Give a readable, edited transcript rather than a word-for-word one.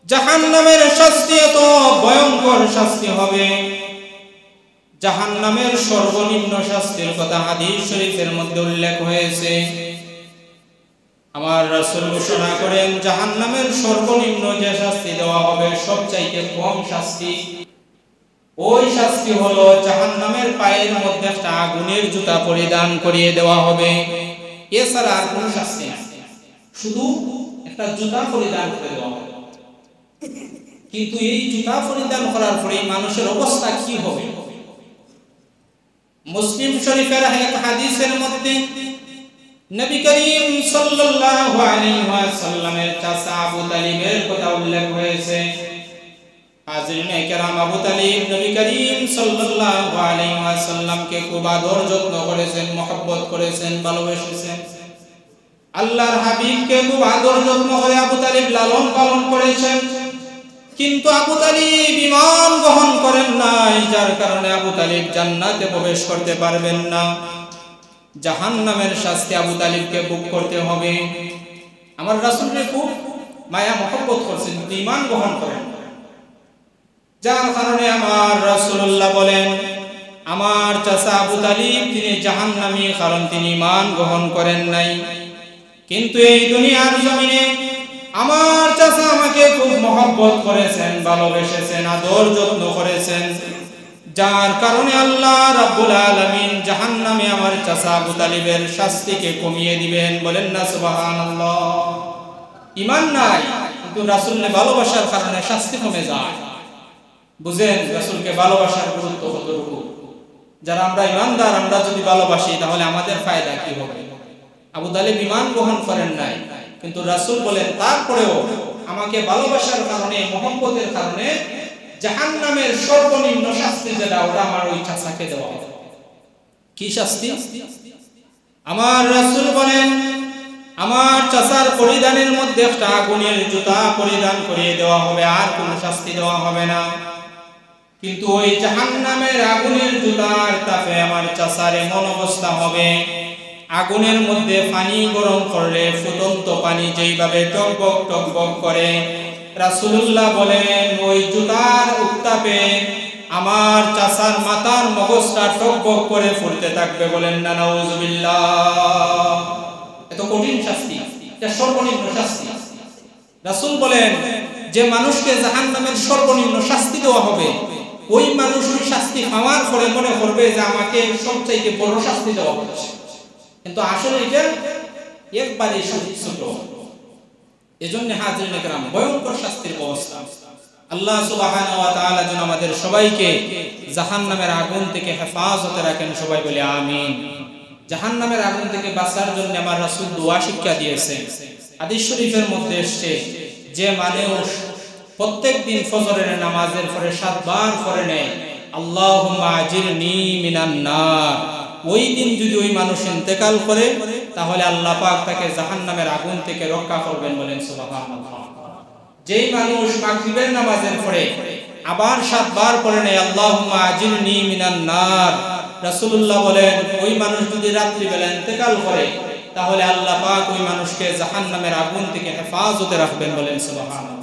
জাহান্নামের শাস্তি এত ভয়ঙ্কর শাস্তি হবে, জাহান্নামের সর্বনিম্ন শাস্তির কথা হাদিস শরীফের মধ্যে উল্লেখ হয়েছে। আমার রাসূল ঘোষণা করেন জাহান্নামের সর্বনিম্ন যে শাস্তি দেওয়া হবে সবচাইতে কম শাস্তি, ওই শাস্তি হলো জাহান্নামের পায়ের মধ্যে একটা আগুনের জুতা পরিধান করিয়ে দেওয়া হবে। এছাড়া আর কোনো শাস্তি নেই, শুধু একটা জুতা পরিধান করে দেওয়া হবে। কিন্তু এই জুতা পরিধান করার পরে মানুষের অবস্থা কি হবে? মুসলিম শরীফের এক হাদিসের মধ্যে নবী করিম সাল্লাল্লাহু আলাইহি ওয়াসাল্লামের চাচা আবু তালিবের কথা উল্লেখ হয়েছে। হাজিরিনে কেরাম, আবু তালিব নবী করিম সাল্লাল্লাহু আলাইহি ওয়াসাল্লামকে খুব আদর যত্ন করেছেন, মহব্বত করেছেন, ভালোবেসেছেন। আল্লাহর হাবিবকে খুব আদর যত্ন করে আবু তালিব লালন পালন করেছেন। কিন্তু আবু তালিব ঈমান গ্রহণ করেন নাই, যার কারণে আবু তালিব জান্নাতে প্রবেশ করতে পারবেন না। জাহান্নামের শাস্তি আবু তালিবকে ভোগ করতে হবে। আমার রাসূলকে খুব মায়া মহব্বত করছেন, কিন্তু ঈমান গ্রহণ করেন, যার কারণে আমার রাসূলুল্লাহ বলেন আমার চাচা আবু তালিব তিনি জাহান্নামী, কারণ তিনি ঈমান গ্রহণ করেন নাই। কিন্তু এই দুনিয়ার জমিনে আমার চাচা আমাকে খুব মহব্বত করেছেন, ভালোবেসেছেন, আদর যত্ন করেছেন, যার কারণে আল্লাহ রাব্বুল আলামিন জাহান্নামে আমার চাচা আবু তালিবের শাস্তিকে কমিয়ে দিবেন। বলেন না সুবহানাল্লাহ। ঈমান নাই কিন্তু রাসূলকে ভালোবাসার কারণে শাস্তি কমে যায়। বুঝেন রাসূলকে ভালোবাসার গুরুত্ব কতটুকু। যারা আমরা ঈমানদার, আমরা যদি ভালোবাসি তাহলে আমাদের ফায়দা কি হবে? আবু তালিব ঈমান গ্রহণ করেন নাই, কিন্তু রাসূল বলেন তারপরেও আমাকে ভালোবাসার কারণে, মহব্বতের কারণে জাহান্নামের সর্বনিম্ন শাস্তি যেটা, ওটা আমার ওই চাচাকে দেওয়া হবে। কি শাস্তি? আমার রাসূল বলেন আমার চাচার পরিধানের মধ্যে একটা আগুনের জুতা পরিধান করিয়ে দেওয়া হবে, আর কোনো শাস্তি দেওয়া হবে না। কিন্তু ওই জাহান্নামের আগুনের জুতার তাপে আমার চাচার এমন অবস্থা হবে, আগুনের মধ্যে পানি গরম করলে ফুটন্ত পানি যেইভাবে টকবক টকবক করে, রাসূলুল্লাহ বলেন ওই জুতার উত্তাপে আমার চাচার মাথার মগজটা টকবক করে ফুটতে থাকবে। বলেন না নাউযুবিল্লাহ। এত কঠিন শাস্তি, এটা সর্বনিম্ন শাস্তি। রাসূল বলেন যে মানুষকে জাহান্নামের সর্বনিম্ন শাস্তি দেওয়া হবে, ওই মানুষ ওই শাস্তি পাওয়ার পরে মনে করবে যে আমাকে সবচাইতে বড় শাস্তি দেওয়া হচ্ছে, কিন্তু আসলে এটা একবারে ছোট। এজন্য হাজিরিনে কেরাম ভয়ঙ্কর শাস্তির ব্যবস্থা। আল্লাহ সুবহানাহু ওয়া তাআলা যেন আমাদের সবাইকে জাহান্নামের আগুন থেকে হেফাজতে রাখেন। সবাই বলি আমিন। জাহান্নামের আগুন থেকে বাঁচার জন্য আমার রাসূল দোয়া শিক্ষা দিয়েছেন। হাদিস শরীফের মধ্যে এসেছে যে মানুষ প্রত্যেকদিন ফজরের নামাজের পরে 7 বার পড়ে নেয় আল্লাহুম্মা আজিরনি মিনান নার, ওই দিন যদি ওই মানুষ ইন্তেকাল করে তাহলে আল্লাহ পাক তাকে জাহান্নামের আগুন থেকে রক্ষা করবেন। বলেন সুবহানাল্লাহ। যেই মানুষ মাগরিবের নামাজের পরে আবার 7 বার পড়ে নেয় আল্লাহুম্মা আজিরনি মিনান নার, রাসূলুল্লাহ বলেন ওই মানুষ যদি রাত্রি বেলা ইন্তেকাল করে তাহলে আল্লাহ পাক ওই মানুষকে জাহান্নামের আগুন থেকে হেফাজতে রাখবেন। বলেন সুবহানাল্লাহ।